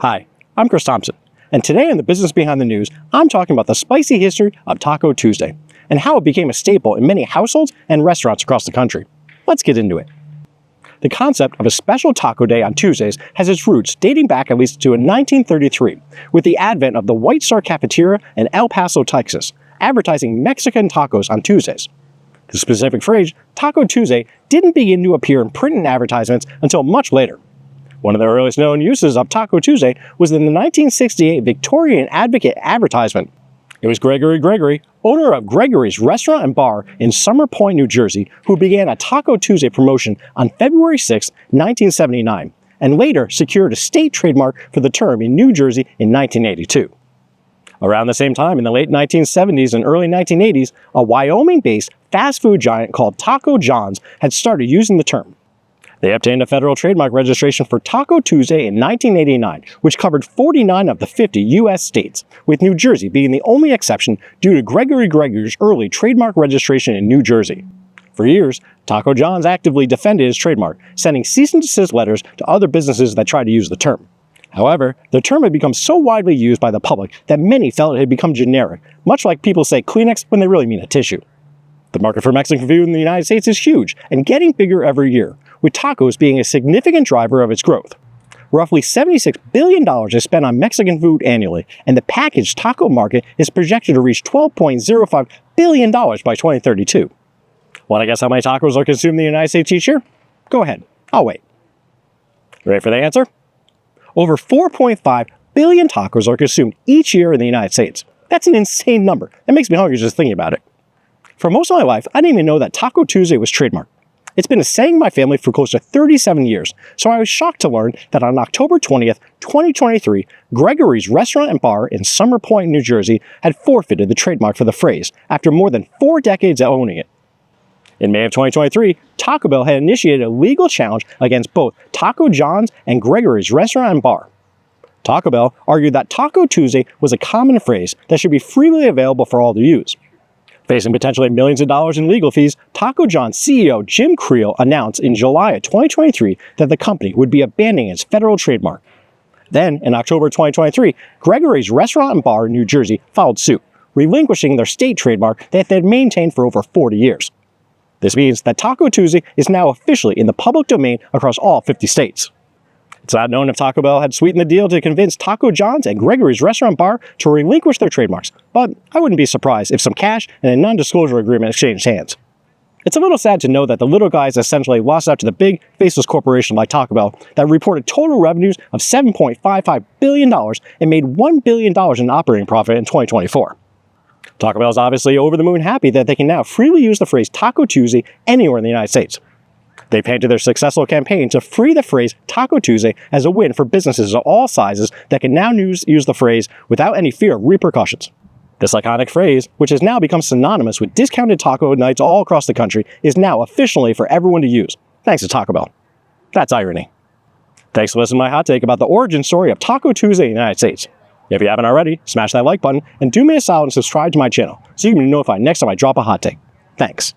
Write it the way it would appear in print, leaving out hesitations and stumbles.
Hi, I'm Chris Thompson, and today on the Business Behind the News, I'm talking about the spicy history of Taco Tuesday and how it became a staple in many households and restaurants across the country. Let's get into it. The concept of a special taco day on Tuesdays has its roots dating back at least to 1933, with the advent of the White Star Cafeteria in El Paso, Texas, advertising Mexican tacos on Tuesdays. The specific phrase, Taco Tuesday, didn't begin to appear in print and advertisements until much later. One of the earliest known uses of Taco Tuesday was in the 1968 Victorian Advocate advertisement. It was Gregory Gregory, owner of Gregory's Restaurant and Bar in Summer Point, New Jersey, who began a Taco Tuesday promotion on February 6, 1979, and later secured a state trademark for the term in New Jersey in 1982. Around the same time, in the late 1970s and early 1980s, a Wyoming-based fast food giant called Taco John's had started using the term. They obtained a federal trademark registration for Taco Tuesday in 1989, which covered 49 of the 50 U.S. states, with New Jersey being the only exception due to Gregory Gregory's early trademark registration in New Jersey. For years, Taco John's actively defended his trademark, sending cease-and-desist letters to other businesses that tried to use the term. However, the term had become so widely used by the public that many felt it had become generic, much like people say Kleenex when they really mean a tissue. The market for Mexican food in the United States is huge and getting bigger every year, with tacos being a significant driver of its growth. Roughly $76 billion is spent on Mexican food annually, and the packaged taco market is projected to reach $12.05 billion by 2032. Want to guess how many tacos are consumed in the United States each year? Go ahead, I'll wait. Ready for the answer? Over 4.5 billion tacos are consumed each year in the United States. That's an insane number. It makes me hungry just thinking about it. For most of my life, I didn't even know that Taco Tuesday was trademarked. It's been a saying in my family for close to 37 years, so I was shocked to learn that on October 20th, 2023, Gregory's Restaurant and Bar in Summer Point, New Jersey, had forfeited the trademark for the phrase after more than 4 decades of owning it. In May of 2023, Taco Bell had initiated a legal challenge against both Taco John's and Gregory's Restaurant and Bar. Taco Bell argued that Taco Tuesday was a common phrase that should be freely available for all to use. Facing potentially millions of dollars in legal fees, Taco John's CEO Jim Creel announced in July of 2023 that the company would be abandoning its federal trademark. Then, in October 2023, Gregory's Restaurant and Bar in New Jersey filed suit, relinquishing their state trademark that they had maintained for over 40 years. This means that Taco Tuesday is now officially in the public domain across all 50 states. It's not known if Taco Bell had sweetened the deal to convince Taco John's and Gregory's Restaurant Bar to relinquish their trademarks, but I wouldn't be surprised if some cash and a non-disclosure agreement exchanged hands. It's a little sad to know that the little guys essentially lost out to the big, faceless corporation like Taco Bell that reported total revenues of $7.55 billion and made $1 billion in operating profit in 2024. Taco Bell is obviously over the moon happy that they can now freely use the phrase Taco Tuesday anywhere in the United States. They painted their successful campaign to free the phrase Taco Tuesday as a win for businesses of all sizes that can now use the phrase without any fear of repercussions. This iconic phrase, which has now become synonymous with discounted taco nights all across the country, is now officially for everyone to use, thanks to Taco Bell. That's irony. Thanks for listening to my hot take about the origin story of Taco Tuesday in the United States. If you haven't already, smash that like button and do me a solid and subscribe to my channel so you can be notified next time I drop a hot take. Thanks.